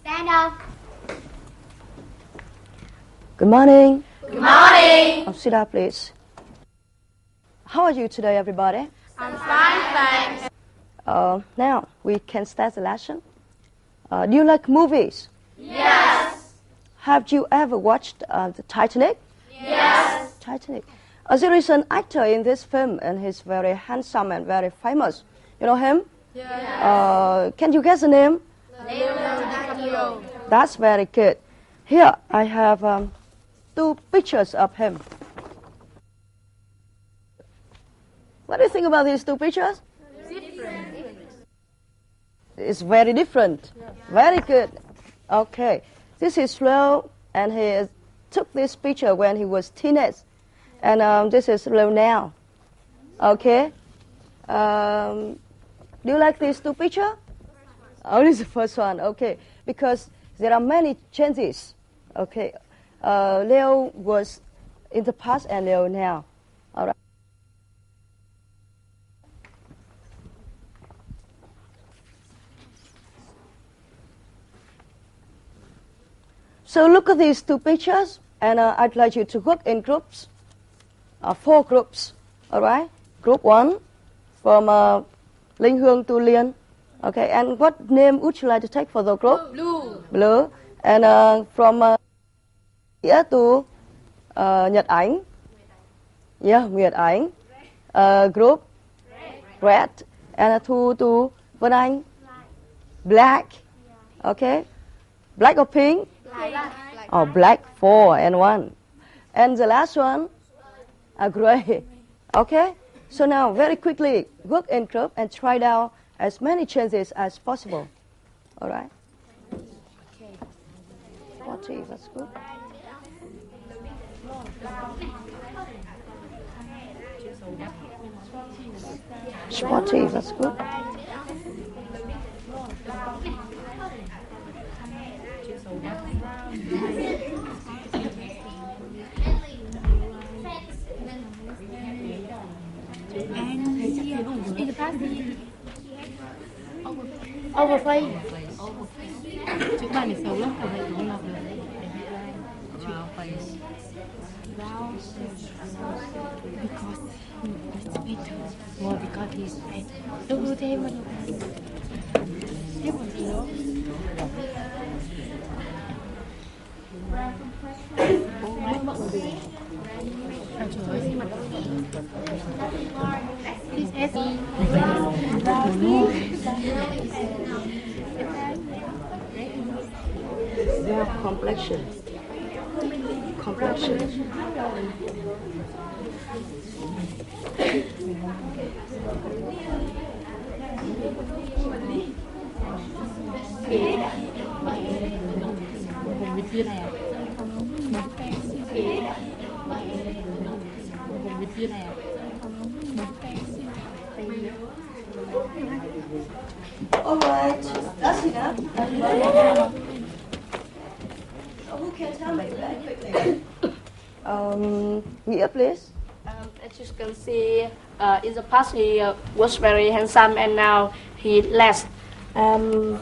Stand up. Good morning. Good morning. Sit down, please. How are you today, everybody? I'm fine, thanks. Now, we can start the lesson. Do you like movies? Yes. Have you ever watched the Titanic? Yes. Titanic. There is an actor in this film, and he's very handsome and very famous. You know him? Yes. Can you guess the name? Leonardo DiCaprio. That's very good. Here, I have two pictures of him. What do you think about these two pictures? Different. It's very different. Very good. Okay. This is Leo, and he took this picture when he was teenage. And this is Leo now. Okay. Do you like these two pictures? Only the first one. Okay. Because there are many changes. Okay. Leo was in the past and Leo now. All right. So look at these two pictures, and I'd like you to work in groups, 4 groups. All right. Group 1 from Linh Hương to Liên. Okay. And what name would you like to take for the group? Blue. Blue. And from Nghĩa to Nhật Ánh. Yeah, Nguyệt Ánh. Group Red. And Thu to Vân Anh. Black. Okay. Black or pink? Black. Oh, black, 4 and 1. And the last one, gray. Okay? So now, very quickly, work in group and try out as many changes as possible. All right? Okay. 40, that's good. Sporty, that's good. In the past, overplay. Chữ bài này xấu lắm, phải không đọc được. Wow, face. Wow. Because he's better. More because he's better. Đúng thêm mà. Tiếp một gì nữa. Mất mộng gì? À trời ơi, xin mặt. This is Their complexion. Complexion. hồng Việt Viên này à? Hồng Việt Viên này à? All right, that's enough. Who can tell me very quickly? Nghĩa, please. As you can see, in the past he was very handsome, and now he less. In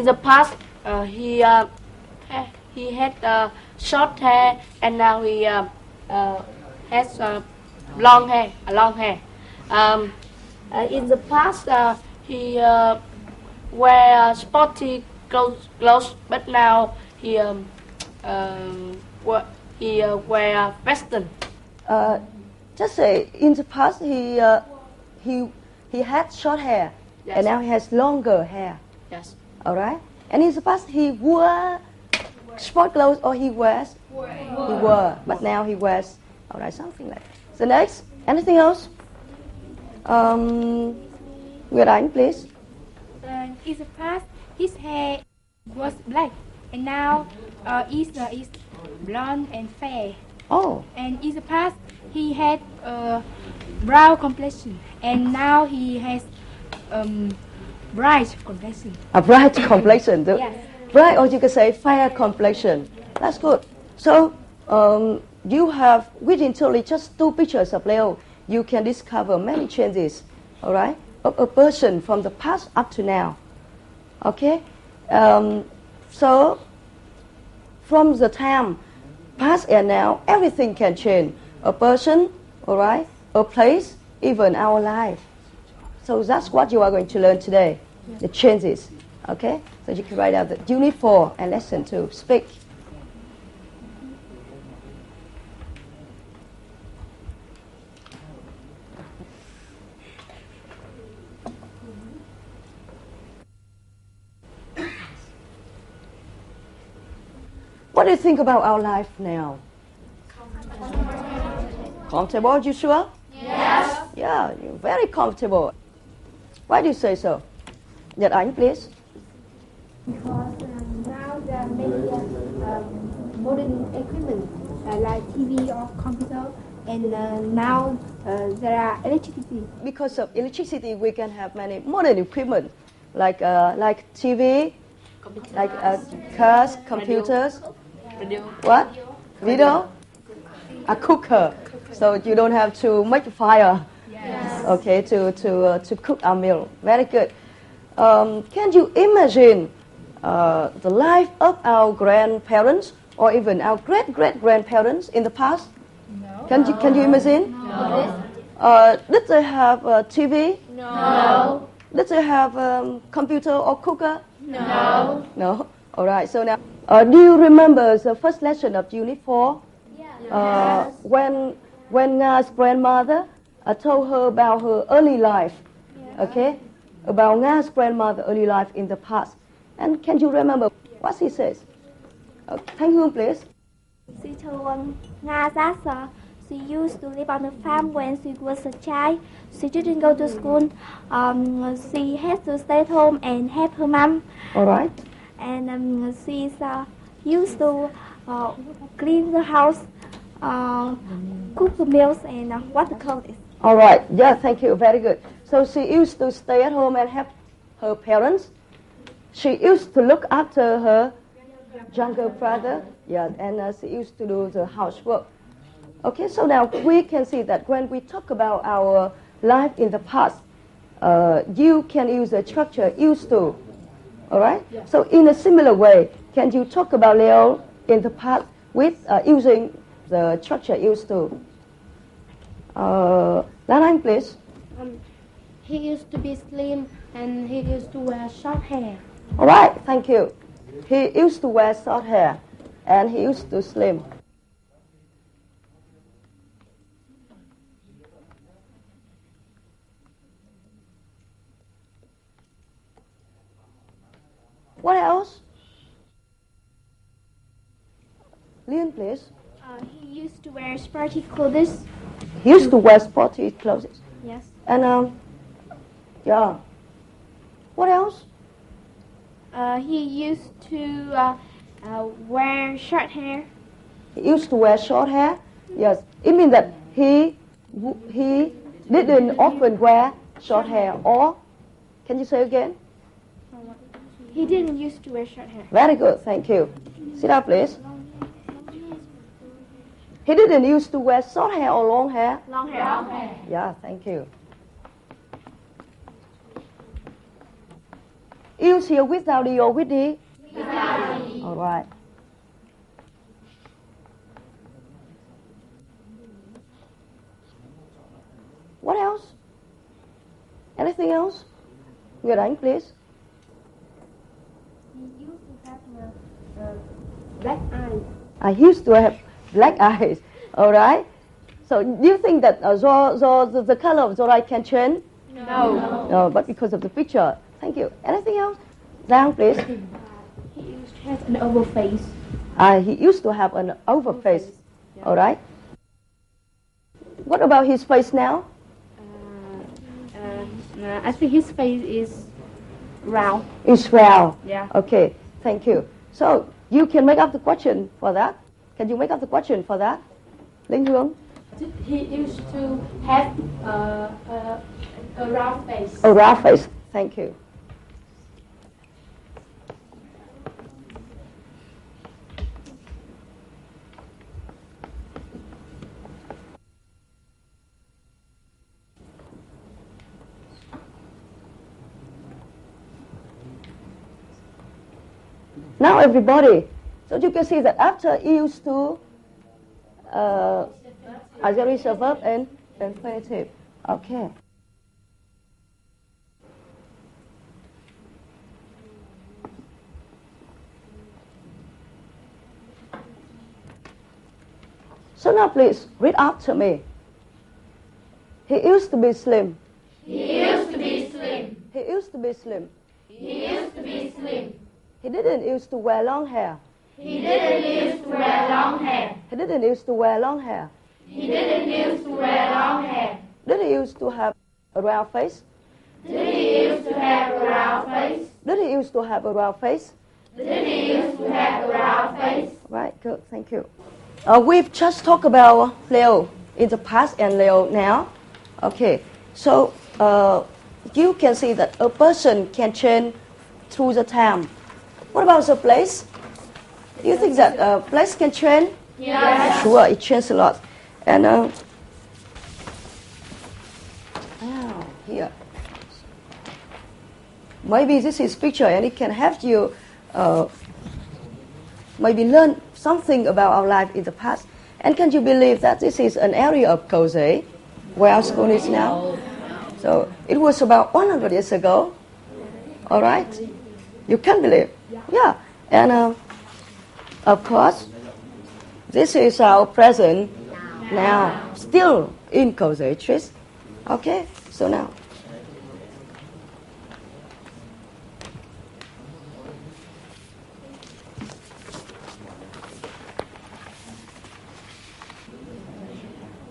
the past, he had short hair, and now he has long hair. In the past, he wear sporty clothes, but now he wear western. Just say, in the past he had short hair, Yes. and now he has longer hair. Yes. All right. And in the past he wore sport clothes, or he wears. He wore, but now he wears. All right, something like that. The next, anything else? Nguyệt Ánh, please. In the past, his hair was black, and now is blonde and fair. Oh, And in the past, he had brown complexion, and now he has bright complexion. a bright complexion. Yes. Bright, or you can say fair complexion. That's good. So, you have, within totally just 2 pictures of Leo, you can discover many changes, all right, of a person from the past up to now. Okay? So, from the time past and now, everything can change. A person, all right, a place, even our life. So that's what you are going to learn today, the changes. Okay? So you can write out the Unit 4 and Lesson 2. Speak. What do you think about our life now? Comfortable, you sure? Yes. Yeah, you're very comfortable. Why do you say so? Nhật Ánh, please. Because now there are many modern equipment like TV or computer, and now there are electricity. Because of electricity, we can have many modern equipment like TV, like cars, computers. Radio. What? Video? A cooker. So you don't have to make fire. Yes. Okay, to cook a meal. Very good. Can you imagine the life of our grandparents or even our great-great-grandparents in the past? No. Can you imagine? No. Did they have TV? No. Did they have computer or cooker? No. No? All right, so now, do you remember the first lesson of Unit 4? Yes. When Nga's grandmother told her about her early life, okay? About Nga's grandmother early life in the past. And can you remember what she says? Thanh Hương, please. She told Nga that she used to live on the farm when she was a child. She didn't go to school. She had to stay at home and help her mom. All right. And she used to clean the house, cook the meals, and wash the clothes. All right. Yeah, thank you. Very good. So she used to stay at home and help her parents. She used to look after her younger brother. Yeah, and she used to do the housework. Okay, so now we can see that when we talk about our life in the past, you can use the structure used to. All right? Yeah. So in a similar way, can you talk about Leo in the past with using the structure used to? Lan Anh, please. He used to be slim and he used to wear short hair. All right, thank you. He used to wear short hair and he used to slim. What else? Leon, please. He used to wear sporty clothes. He used to wear sporty clothes. Yes. And, yeah. What else? He used to wear short hair. He used to wear short hair. Yes. It means that he didn't often wear short hair. Or, can you say again? He didn't used to wear short hair. Very good, thank you. Sit down, please. He didn't used to wear short hair or long hair? Long hair. Long hair. Yeah, thank you. Use here without D or with D? Without D. All right. What else? Anything else? Nguyệt Ánh, please. He used to have black eyes. I used to have black eyes. All right. So do you think that the color of your eye can change? No. No, but because of the picture. Thank you. Anything else? Giang, please. He used to have an oval face. He used to have an oval face. Yeah. All right. What about his face now? I think his face is round. It's round. Yeah. Okay. Thank you. So you can make up the question for that. Can you make up the question for that? Linh Hương? He used to have a round face. A round face. Thank you. Now everybody. So you can see that after used to auxiliary verb and infinitive. Okay. So now please read after me. He used to be slim. He used to be slim. He used to be slim. He used to be slim. He didn't used to wear long hair. He didn't used to wear long hair. He didn't used to wear long hair. He didn't used to wear long hair. Did he used to have a round face? Did he used to have a round face? Did he used to have a round face? Did he used to have a round face? Right, good, thank you. We've just talked about Leo in the past and Leo now. Okay, so you can see that a person can change through the time. What about the place? Do you think that a place can change? Yes. Sure, it changes a lot. And here. Maybe this is picture and it can help you maybe learn something about our life in the past. And can you believe that this is an area of Kaohsiung, where our school is now? So it was about 100 years ago. All right? You can believe. Yeah. And of course, this is our present now, still in Kaohsiung Trees. Okay? So now.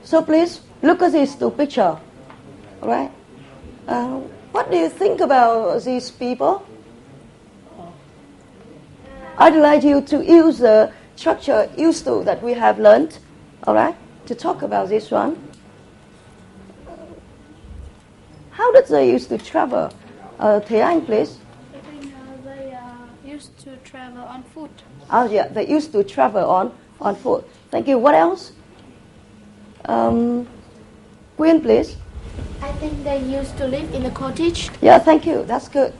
So please look at these two pictures, right? What do you think about these people? I'd like you to use the structure used to that we have learned, all right, to talk about this one. How did they used to travel? Thầy Anh, please. They used to travel on foot. Oh yeah, they used to travel on foot. Thank you. What else? Queen, please. I think they used to live in a cottage. Yeah, thank you. That's good.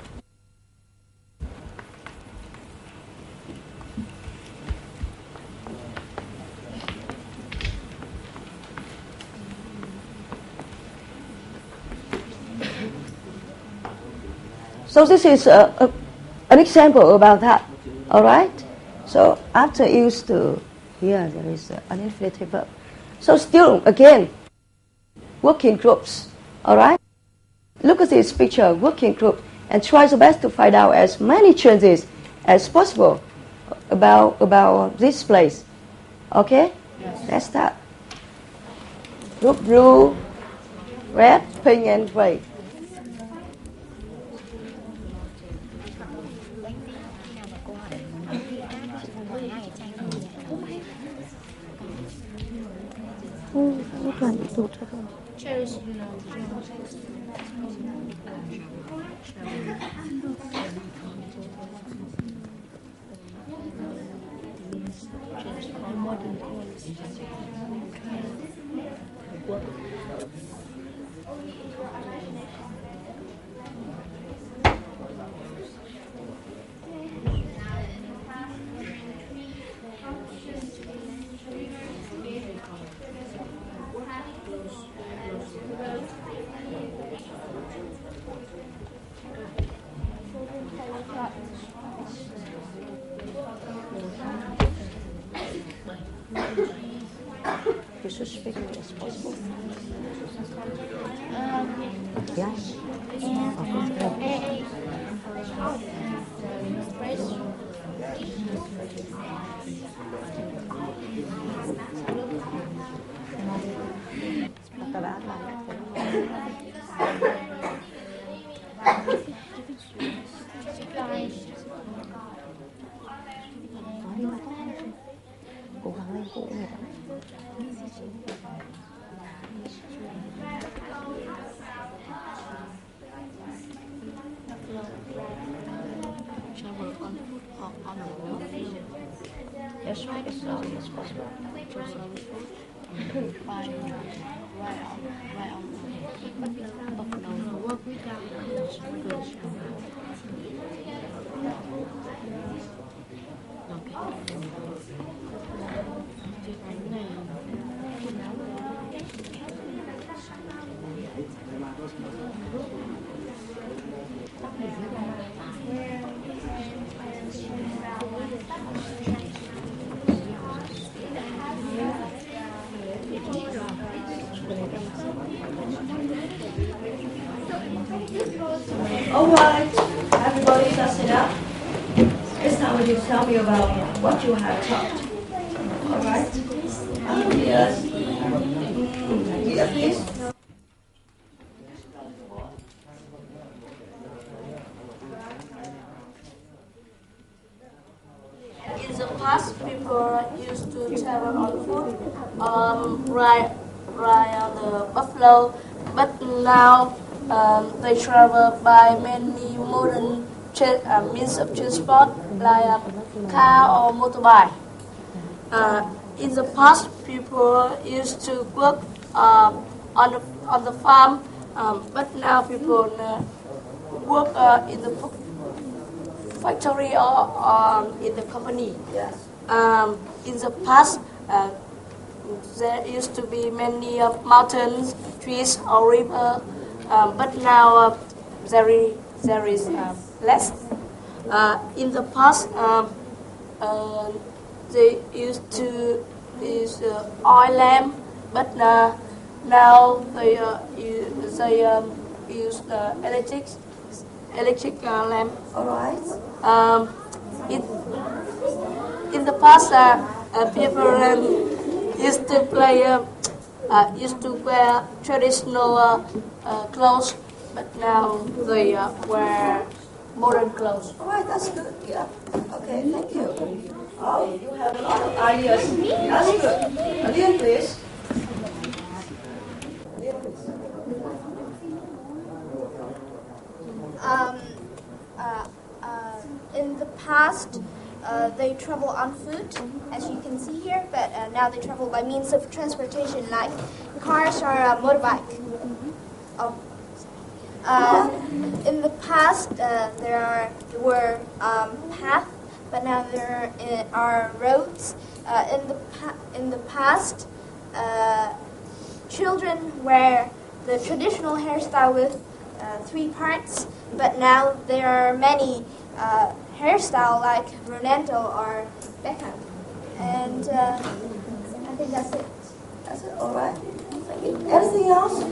So this is an example about that. All right. So after used to, here there is an infinitive verb. So still, again, working groups, all right? Look at this picture, working group, and try your best to find out as many changes as possible about this place. Okay? Yes. Let's start. Group blue, red, pink, and gray. Cherish. You should speak as possible. Yes. Cố gắng lên cũ người ta. Travel on foot or on the road. Yes, make it slowly as possible. Right on. Work with that. about what you have taught. All right? Yes. Yes, please. In the past, people used to travel on foot, ride on the buffalo, but now they travel by many modern means of transport like car or motorbike. In the past, people used to work on the farm, but now people work in the factory or in the company. Yes. In the past, there used to be many mountains, trees, or river, but now there is less. In the past, they used to use oil lamp, but now they use electric lamp. All right. In, in the past, people used to play, used to wear traditional clothes, but now they wear modern clothes. All right, that's good. Yeah. Okay, thank you. Oh, you have a lot of ideas. That's good. Adian, please. Um, in the past, they travel on foot, as you can see here, but now they travel by means of transportation like cars or a motorbike. Oh. In the past, there were paths, but now there are roads. In the past, children wear the traditional hairstyle with 3 parts, but now there are many hairstyle like Ronaldo or Beckham. And I think that's it. That's it. All right. Thank you. Anything else?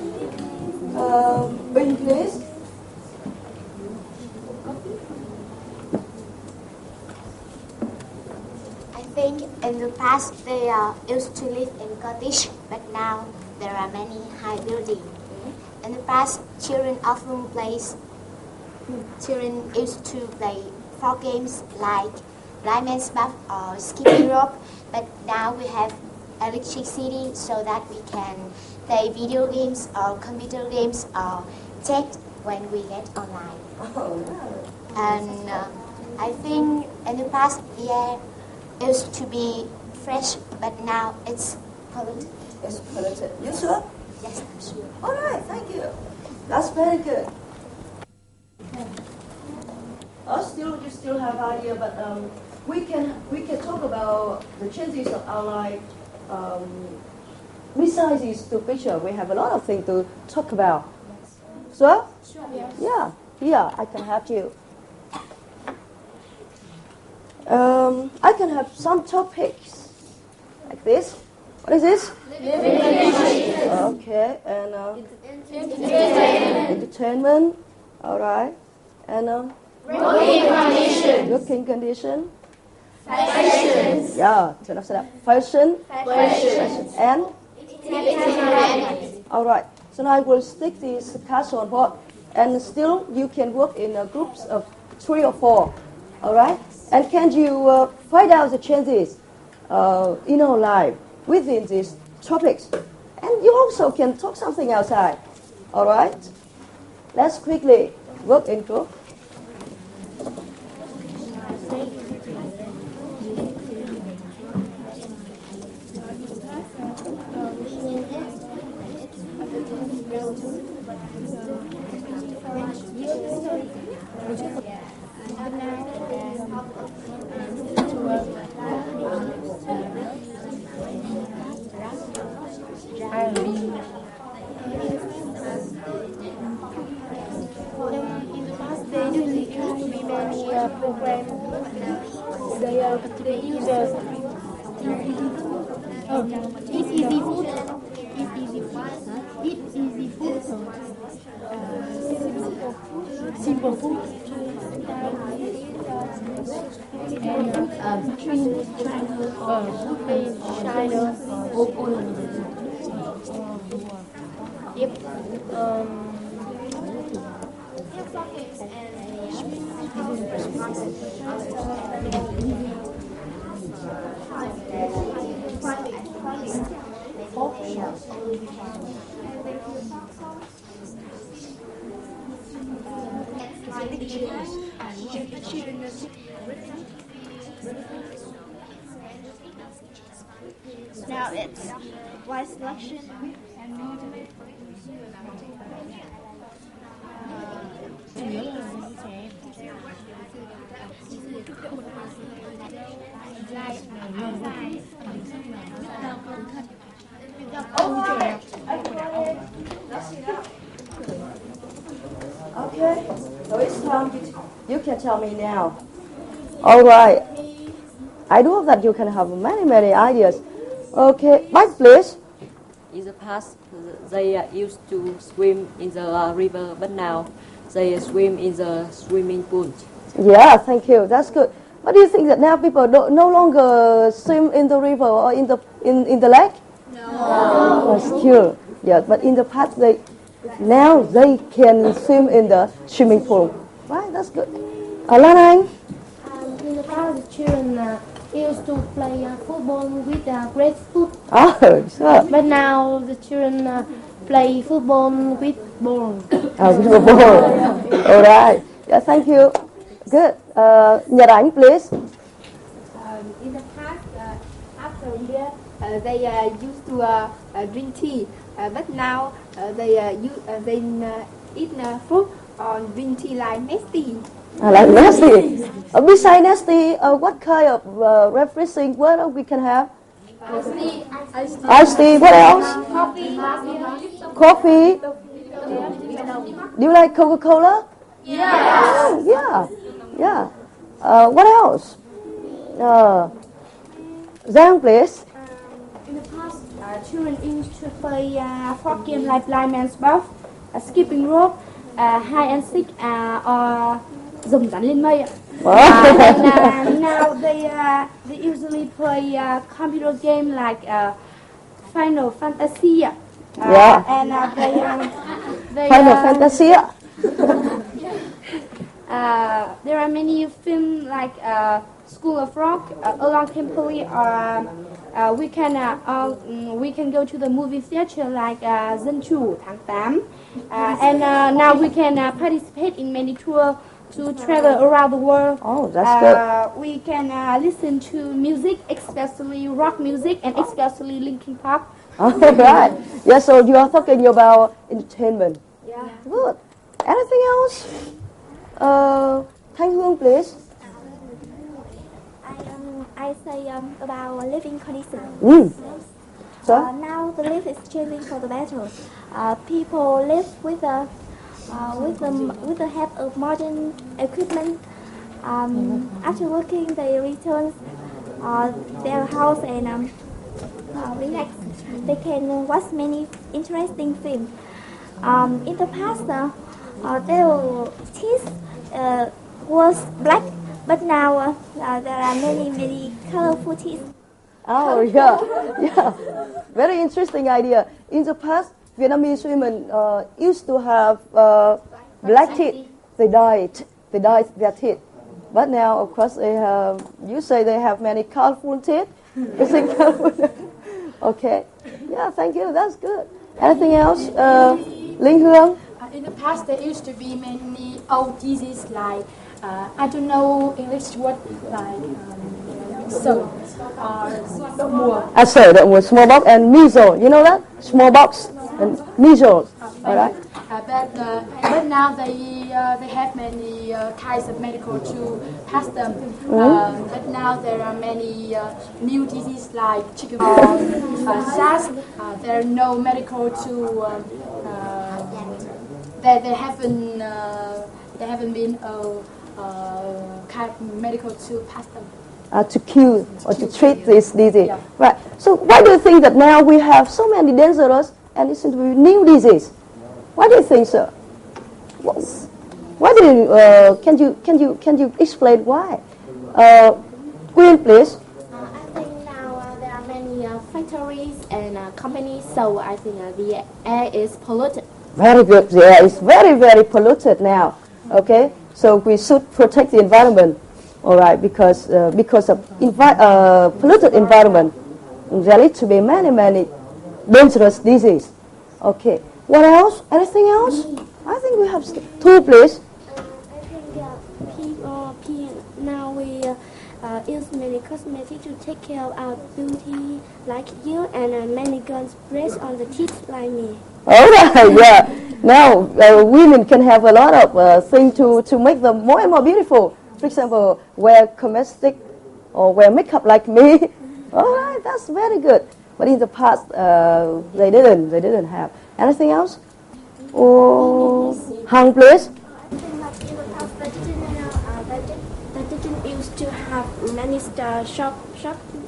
Bing, please. I think in the past they used to live in cottage, but now there are many high buildings. In the past, children used to play 4 games like blind man's buff or skipping rope, but now we have electricity so that we can play video games or computer games or chat when we get online. And I think in the past the air used to be fresh, but now it's polluted. It's polluted. You sure? Yes, I'm sure. All right, thank you. That's very good. You still have idea, but we can talk about the changes of our life. Besides these 2 pictures, we have a lot of things to talk about. Sure? Sure. Yes. Yeah. Yeah, I can help you. I can have some topics like this. What is this? Okay, and entertainment. All right, and working condition. Fashion. Yeah, turn off that. Fashion. And all right. So now I will stick this castle on board, and still you can work in groups of 3 or 4. All right. And can you find out the changes in our life within these topics? And you also can talk something outside. All right? Let's quickly work in group. In the past, there used to be many programs. They use eat easy food. Eat easy food. simple food. And China, China, yep. Now it's wide selection. Okay, so it's time. You can tell me now. All right. I do hope that you can have many ideas. Okay, Mike, please. In the past, they used to swim in the river, but now they swim in the swimming pool. Yeah, thank you. That's good. But do you think that now people no longer swim in the river or in the lake? No. Still, yeah. But in the past, now they can swim in the swimming pool. Right, that's good. Lan Anh. In the past, the children used to play football with great foot. Oh, sure. But now the children play football with ball. With the ball. All right. Yeah, thank you. Good. Nhật Ánh, please. In the past, after beer, they used to drink tea, but now they eat fruit or drink tea like nasty. Like nasty. Besides nasty, what kind of refreshing what we can have? Iced tea. What else? Coffee. Do you like Coca-Cola? Yeah. What else? Giang, please. In the past, children used to play folk games like blind man's buff, skipping rope, hide and seek, or dùm rắn lên mây. And now they usually play computer game like Final Fantasy. And they Final Fantasy. There are many films like School of Rock, Along Kimberly, or we can go to the movie theater like Dân Chủ tháng 8. And now we can participate in many tours to travel around the world. Oh, that's good. We can listen to music, especially rock music and especially Linkin Park. All right. Yeah, so you are talking about entertainment. Yeah. Good. Anything else? Thanh Hương, please. I say about living conditions. So? Now the life is changing for the better. People live with the help of modern equipment. After working, they return their house and relax. They can watch many interesting films. In the past, their teeth was black, but now there are many colorful teeth. Oh, yeah. Very interesting idea. In the past, Vietnamese women used to have black teeth. They dyed their teeth. But now, of course, they have. You say they have many colorful teeth. You think colorful? Okay. Yeah, thank you. That's good. Anything else? Linh Hương. In the past, there used to be many old diseases like I don't know English word like so đậu mùa. So that was smallpox and measles. You know that? Smallpox and measles. All right. But now they have many kinds of medical to pass them. But now there are many new diseases like chickenpox, SARS. There are no medical to. They haven't been kind of medical to pass them. To cure or to treat this disease. Yeah. Right. So why do you think that now we have so many dangerous and it seems to be new disease? Why do you think so? Why didn't? Can you explain why? Queen, please. I think now there are many factories and companies, so I think the air is polluted. Very good. The air is very, very polluted now. Okay, so we should protect the environment. All right, because of polluted environment, there lead to be many dangerous diseases. Okay, what else? Anything else? I think we have two, please. I think people now we use many cosmetics to take care of our beauty, like you, and many girls brush on the teeth like me. All right, yeah. Now women can have a lot of things to make them more and more beautiful. For example, wear cosmetic or wear makeup like me. All right, that's very good. But in the past, they didn't have. Anything else? Oh, Hang, please. I think like in the past, they didn't used to have many shop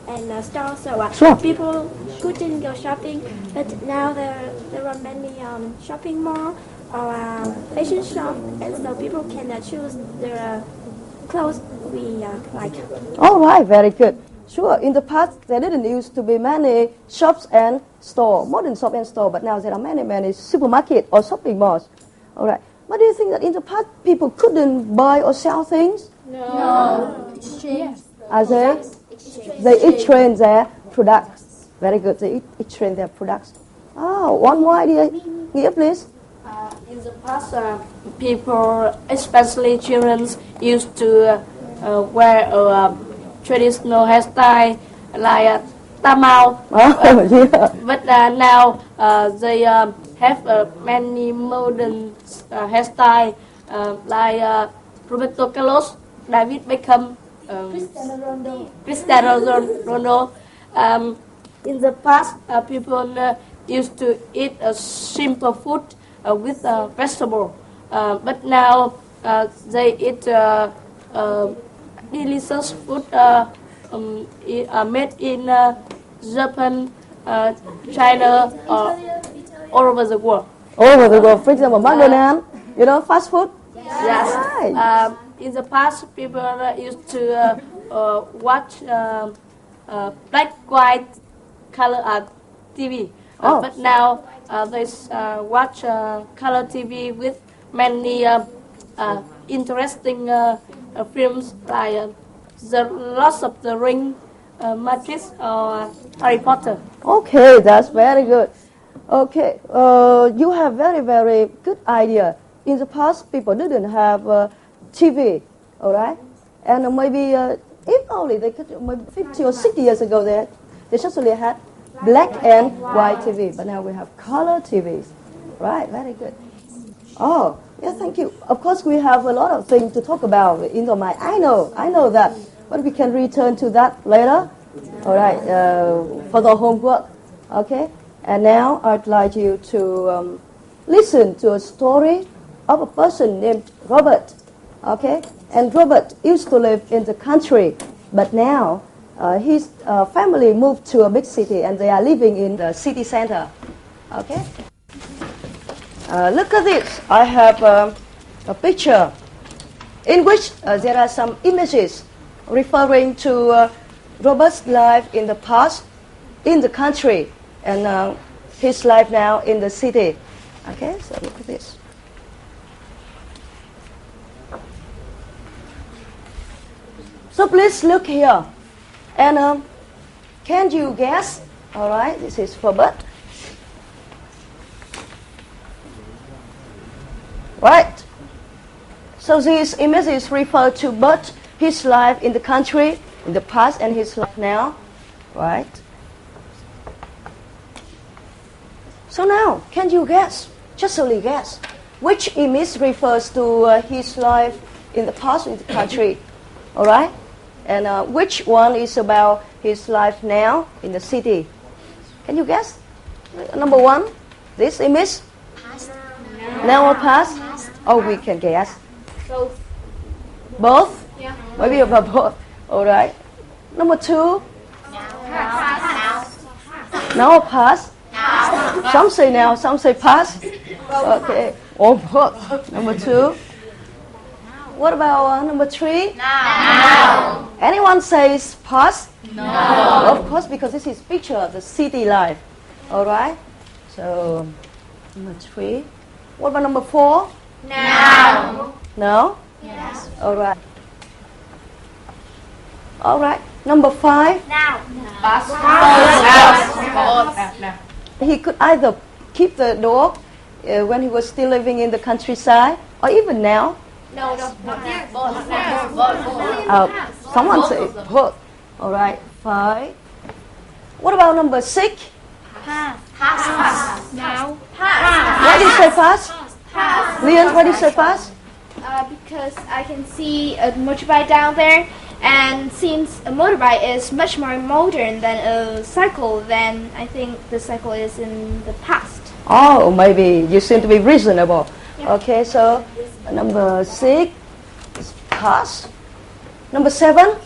and stores, so Sure. people couldn't go shopping. But now there are many shopping mall or fashion shop, and so people can choose their clothes we like. All right, very good. Sure, in the past there didn't used to be many shops and store, modern shop and store, but now there are many supermarket or shopping malls. All right. But do you think that in the past people couldn't buy or sell things? No. Are they exchange their products. Very good. They exchange their products. Oh, one more idea. Nghĩa, please. In the past, people, especially children, used to wear a traditional hairstyle like tamao. Oh, yeah. But now they have many modern hairstyle like Roberto Carlos, David Beckham, Cristiano Ronaldo. In the past, people used to eat a simple food with vegetable, but now they eat delicious food made in Japan, China, all over the world. All over the world. For example, McDonald's, fast food. Yes. Right. In the past, people used to watch black white color TV, but now they watch color TV with many interesting films like The Lord of the Ring, Matrix, or Harry Potter. Okay, that's very good. Okay, you have very good idea. In the past, people didn't have TV, all right? And maybe if only they could, maybe 50 or 60 years ago, they actually had black and white TV, but now we have color TVs. Right, very good. Oh, yeah, thank you. Of course, we have a lot of things to talk about in the mind. I know that, but we can return to that later. All right, for the homework. Okay, and now I'd like you to listen to a story of a person named Robert. Okay, and Robert used to live in the country, but now his family moved to a big city, and they are living in the city center. Okay. Look at this. I have a picture in which there are some images referring to Robert's life in the past in the country and his life now in the city. Okay, so look at this. So please look here. And can you guess? All right, this is Robert. Right. So these images refer to both his life in the country, in the past, and his life now. Right. So now, can you guess? Just only guess. Which image refers to his life in the past in the country? All right. And which one is about his life now in the city? Can you guess? Number one, this image? Past. Now or past? Oh, we can guess. Both. Both? Yeah. Maybe about both. All right. Number two? Now or past? Some say now, some say past. Okay. Of course. Number 2. What about number 3? Now. Anyone says past? No. Of course, because this is picture of the city life. All right. So number 3. What about number 4? Now. No? Yes. All right. All right. Number 5. Now. He could either keep the dog when he was still living in the countryside, or even now. No. Someone say both. All right. 5. What about number 6? Now. Why did you say fast? Leon, why did you say fast? Because I can see a motorbike down there, and since a motorbike is much more modern than a cycle, then I think the cycle is in the past. Oh, maybe you seem to be reasonable. Okay, so number 6 is past. Number 7?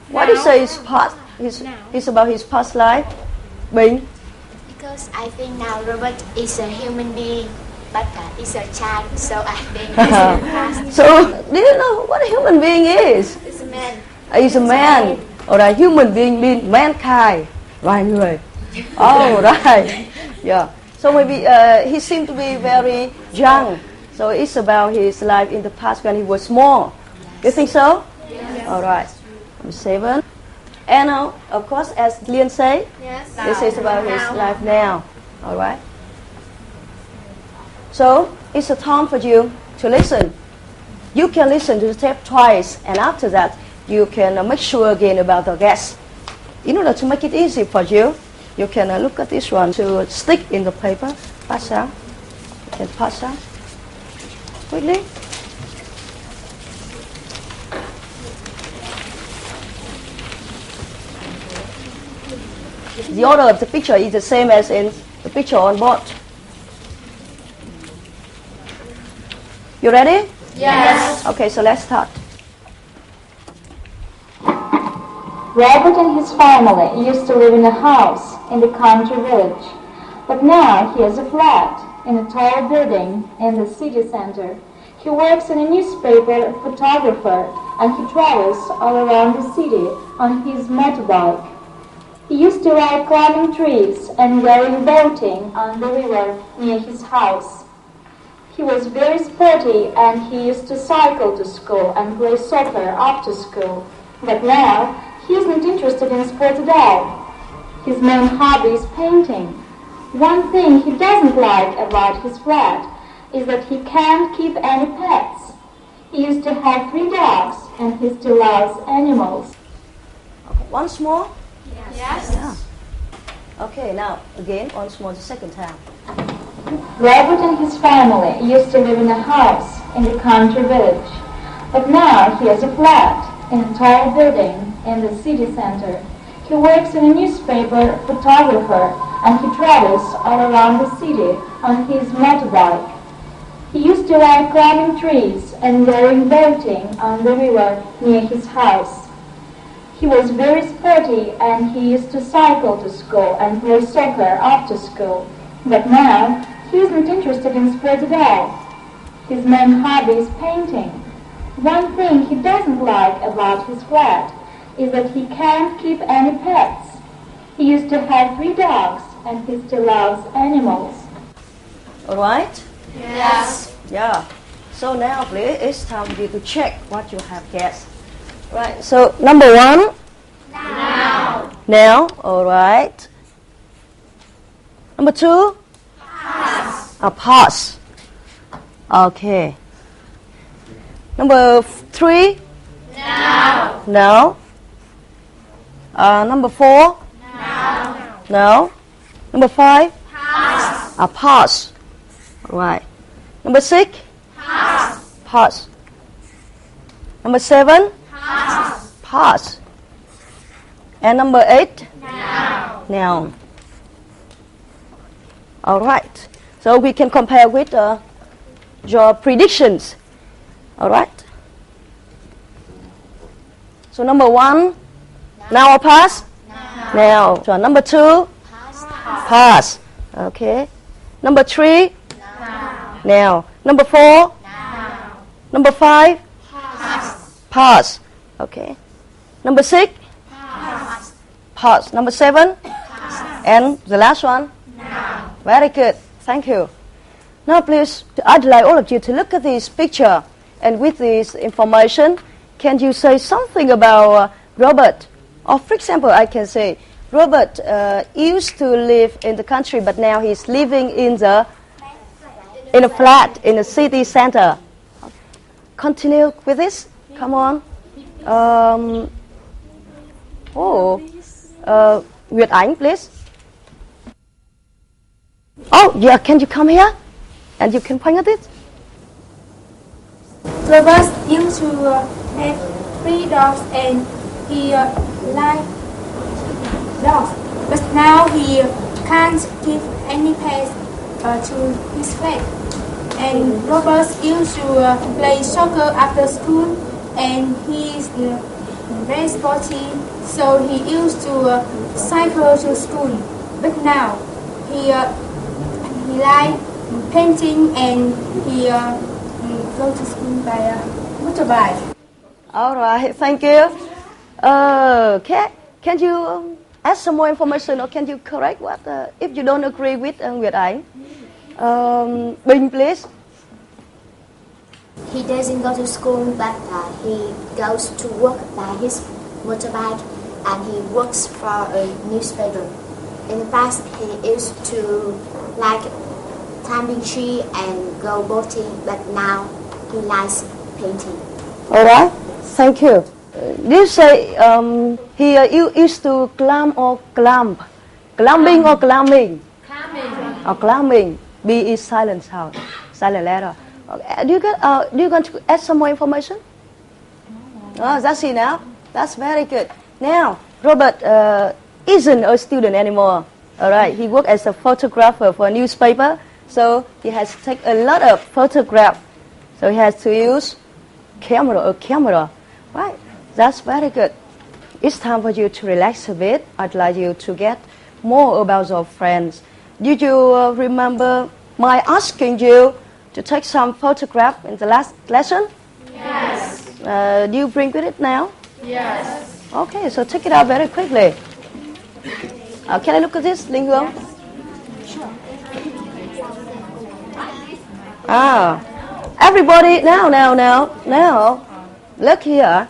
Why do you say it's past? It's about his past life. Bing? Because I think now Robert is a human being, but is a child, so I think it's in the past. So, do you know what a human being is? It's a man. He's a man. Alright, human being means mankind. Vài người. Oh, right. Yeah. So maybe he seemed to be very young. So it's about his life in the past when he was small. You think so? Yes. Alright. Number 7. And of course, as Lian said, Yes. this is about his life now. Alright. So it's a time for you to listen. You can listen to the tape twice, and after that, you can make sure again about the guess. In order to make it easy for you, you can look at this one to stick in the paper. Pass out. You can pass out quickly. The order of the picture is the same as in the picture on board. You ready? Yes. Okay, so let's start. Robert and his family used to live in a house in the country village, but now he has a flat in a tall building in the city center. He works in a newspaper photographer, and he travels all around the city on his motorbike. He used to like climbing trees and going boating on the river near his house. He was very sporty, and he used to cycle to school and play soccer after school. But now, he isn't interested in sports at all. His main hobby is painting. One thing he doesn't like about his flat is that he can't keep any pets. He used to have 3 dogs, and he still loves animals. Okay, once more. Yes. Yeah. Okay, now again, once more the second time. Robert and his family used to live in a house in the country village, but now he has a flat in a tall building in the city center. He works in a newspaper photographer, and he travels all around the city on his motorbike. He used to like climbing trees and going boating on the river near his house. He was very sporty, and he used to cycle to school and play soccer after school. But now, he isn't interested in sports at all. His main hobby is painting. One thing he doesn't like about his flat is that he can't keep any pets. He used to have 3 dogs, and he still loves animals. All right? Yes. Yeah. So now, please, it's time for you to check what you have guessed. Right. So number 1. Now. Now. All right. Number 2. Pause. Okay. Number 3. Now. No. Number 4. Now. No. Number 5. Pass. Pause. Right. Number 6. Pass. Pause. Number 7. Pass. Pause. And number 8. Now. Now. All right. So we can compare with your predictions. All right. So number 1. Now or pass? Now. So number 2. Pass. Okay. Number 3. Now, number 4. Number 5. Pass. Okay. Number 6. Pass. Number 7. And the last one. Very good. Thank you. Now, please, I'd like all of you to look at this picture, and with this information, can you say something about Robert? Or, for example, I can say Robert used to live in the country, but now he's living in a flat in the city center. Continue with this. Come on. Nguyệt Ánh, please. Oh, yeah. Can you come here? And you can point at it. Robert used to have 3 dogs and he liked dogs. But now he can't give any pets to his pet. And Robert used to play soccer after school, and he is very sporty, so he used to cycle to school. But now he likes painting, and he go to school by motorbike. All right, thank you. Can you add some more information, or can you correct what if you don't agree with Nguyệt Ánh? Bình, please. He doesn't go to school, but he goes to work by his motorbike, and he works for a newspaper. In the past, he used to like climbing tree and go boating, but now he likes painting. All right, thank you. Do you say he used to climb or climb? Climbing or climbing? Climbing. Or climbing. B is silent sound, silent letter. Okay. Do you want to add some more information? Oh, that's enough. That's very good. Now, Robert isn't a student anymore. All right, he works as a photographer for a newspaper, so he has to take a lot of photographs. So he has to use camera. Right, that's very good. It's time for you to relax a bit. I'd like you to get more about your friends. Did you remember my asking you to take some photograph in the last lesson? Yes. Do you bring with it now? Yes. Okay, so take it out very quickly. Can I look at this, Linh Hương? Everybody, now, look here.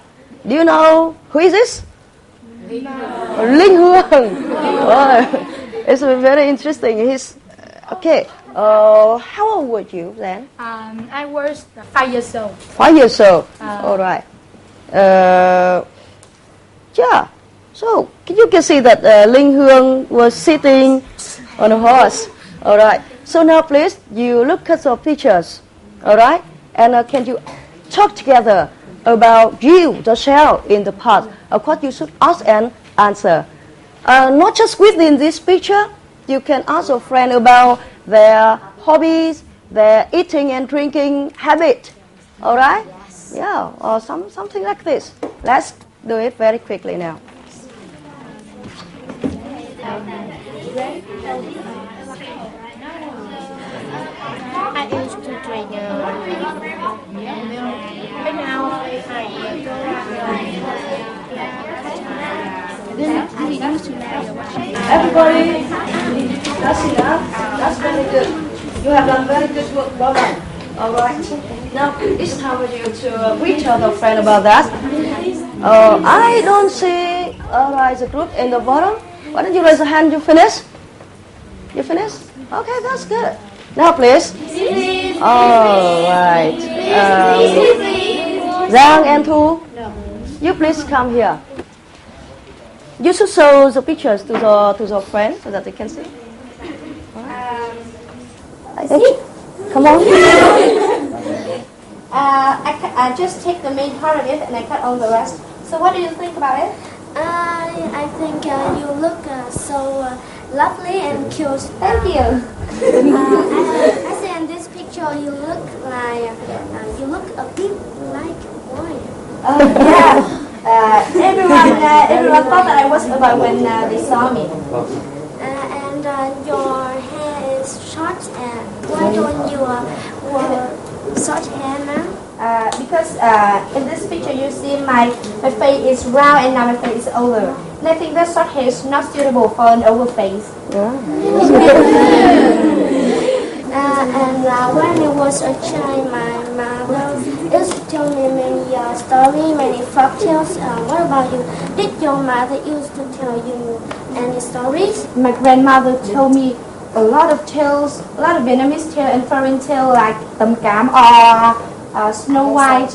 Do you know who is this? Linh Hương. Oh, it's very interesting. He's okay. How old were you then? I was 5 years old. 5 years old. All right. Yeah. So you can see that Linh Hương was sitting on a horse. All right. So now, please, you look at your pictures. All right. And can you talk together about you, yourself, in the past? Of course, you should ask and answer. Not just within this picture. You can ask your friend about their hobbies, their eating and drinking habit. All right? Yes. Yeah, or something like this. Let's do it very quickly now. I used to drink milk, but now I Everybody, that's enough. That's very good. You have done very good work, Robert. All right. Now it's time for you to reach out to a friend about that. I don't see. All right, the group in the bottom. Why don't you raise a hand? You finished? You finished? Okay, that's good. Now, please. All right. Giang and Thu, you please come here. You should show the pictures to your friends so that they can see. Come on. I just take the main part of it and I cut all the rest. So what do you think about it? I think you look so lovely and cute. Thank you. I see in this picture you look a bit like boy. Yeah. Everyone thought that I was a boy when they saw me. And your hair is short. And why don't you short hair now? Because in this picture you see my face is round and now my face is oval. And I think that short hair is not suitable for an oval face. When I was a child, my mother used to tell me many stories, many folk tales. What about you? Did your mother used to tell you any stories? My grandmother told me a lot of tales, a lot of Vietnamese tales and foreign tales like Tấm Cám or Snow White.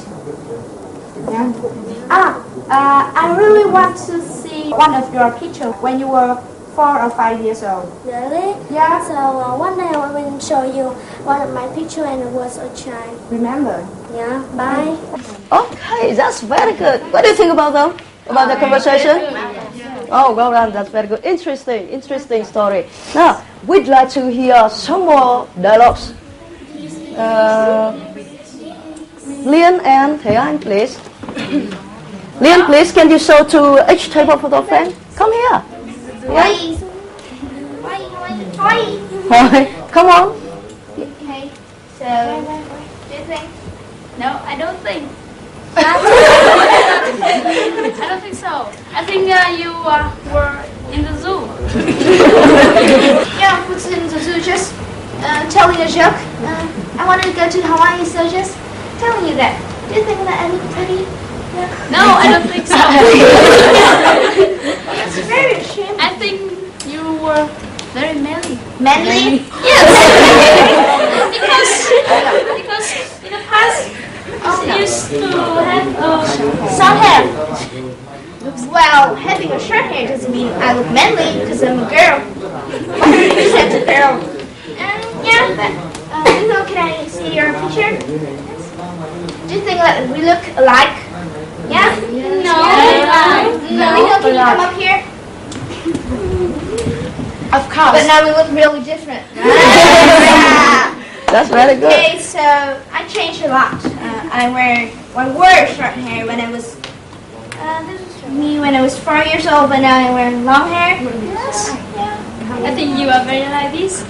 I really want to see one of your pictures when you were 4 or 5 years old. Really? Yeah. So one day I will show you one of my picture and it was a child. Remember? Yeah. Bye. Okay, that's very good. What do you think about them? About the conversation? Oh, well done. That's very good. Interesting story. Now, we'd like to hear some more dialogues. Liên and Thế Anh, please. Liên, please, can you show to each table photo friend? Come here. Why? Come on. Okay, so do you think? No, I don't think. I don't think so. I think you were in the zoo. Yeah, who's in the zoo just telling a joke. I wanted to go to Hawaii, so just telling you that. Do you think that I look pretty? Yeah. No, I don't think so. It's very shame. I think you were very manly. Manly? Yes. because in the past you used to have Short hair. Well, having a short hair doesn't mean I look manly because I'm a girl. Except a girl. Yeah, but can I see your picture? Do you think that we look alike? Yeah? No. Can you come up here? Of course. But now we look really different. That's very good. Okay, so I changed a lot. I wore short hair when I was this was me when I was 4 years old, but now I wear long hair. Yes. Yeah. I think you are very like this.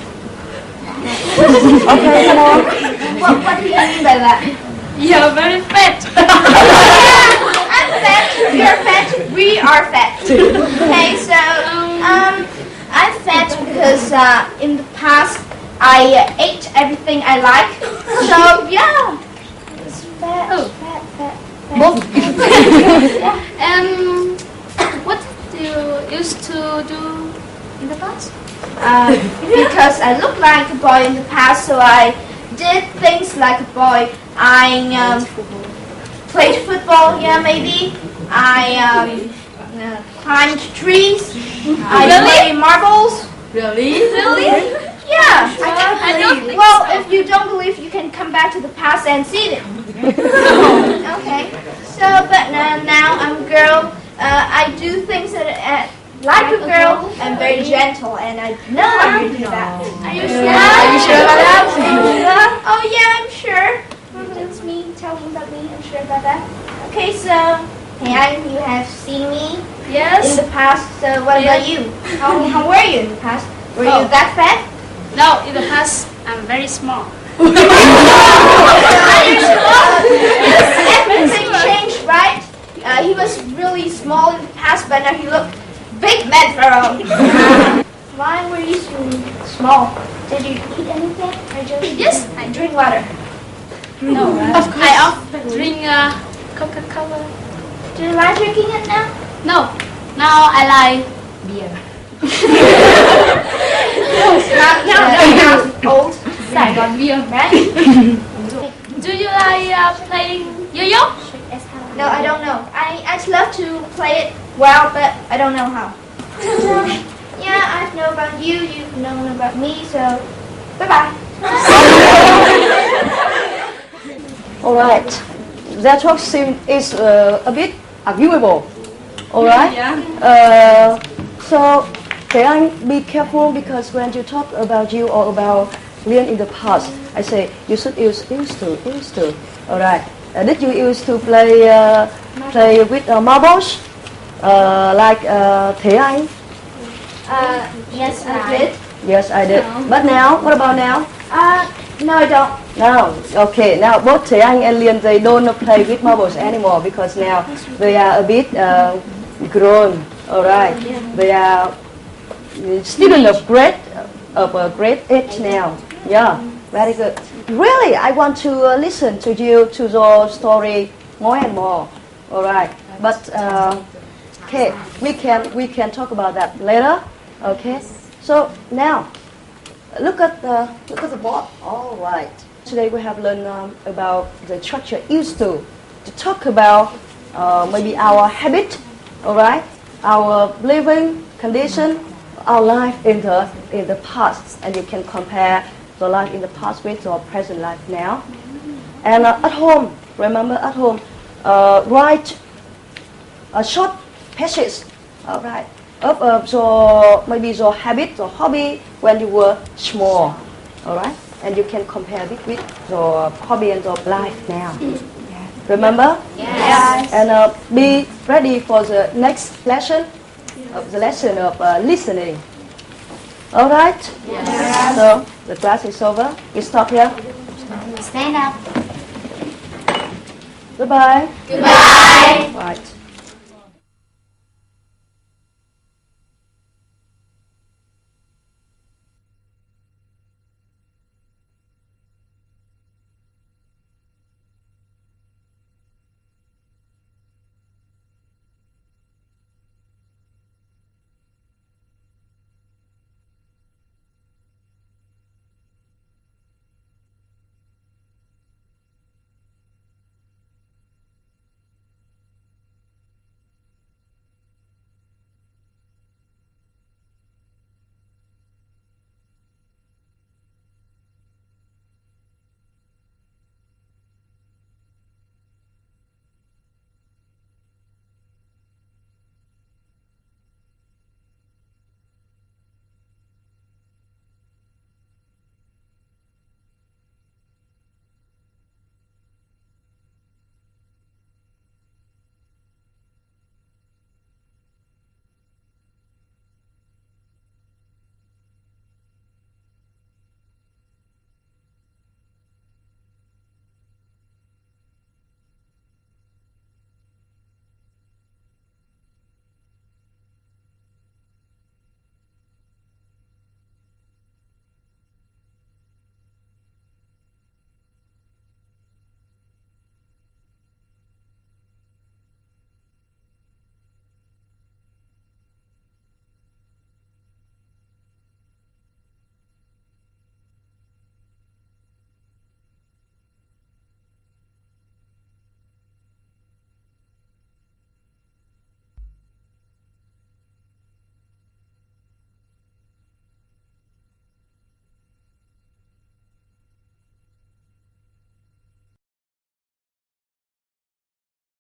Okay, come on. What do you mean by that? You are very fat. I'm fat. You're fat. We are fat. Okay, so I'm fat because in the past I ate everything I like. So yeah, it's fat. Oh. Fat. What do you used to do in the past? Because I look like a boy in the past, so I did things like a boy. I played football, yeah, maybe. I climbed trees. I played marbles. Really? Yeah. I don't think Well, so. if you don't believe, you can come back to the past and see them. Okay. So, but now I'm a girl. I do things that like a girl. I'm very gentle, and I know how to do that. Are you sure? Are you sure about that? Oh yeah, I'm sure. That's me. Tell me about me. I'm sure about that. Okay, so Anh, you have seen me Yes. in the past. So what about you? How were you in the past? Were you that fat? No, in the past I'm very small. Everything changed, right? He was really small in the past, but now he looked big man for Why were you so small? Did you eat anything? Or just Yes, I drink water. No, I often drink Coca-Cola. Do you like drinking it now? No, now I like beer. Now old. Saigon beer, right? Do you like playing yo-yo? No, I don't know. I'd love to play it well, but I don't know how. Yeah, I know about you. You know about me. So, bye-bye. All right. That talk is a bit arguable. All right. Yeah. So, Thế Anh, be careful because when you talk about you or about Liên in the past, I say you should used to. All right. Did you used to play with marbles like Thế Anh? Yes, I did. Yes, I did. But now, what about now? No, I don't. No. Okay. Now both Thế Anh and Liên, they don't play with marbles anymore because now they are a bit grown. All right. They are student of a great age now. Yeah. Very good. Really, I want to listen to you to your story more and more. All right. But okay, we can talk about that later. Okay. So now, look at the board. All right. Today we have learned about the structure used to talk about maybe our habit. All right. Our living condition, our life in the past, and you can compare the life in the past with your present life now. And at home, remember at home, write a short passage, all right, of your maybe your habit or hobby when you were small, all right, and you can compare it with your hobby and your life now. Remember? Yes. And be ready for the next lesson, of listening. All right? Yes. So the class is over. We stop here. Stand up. Goodbye. Goodbye. Right.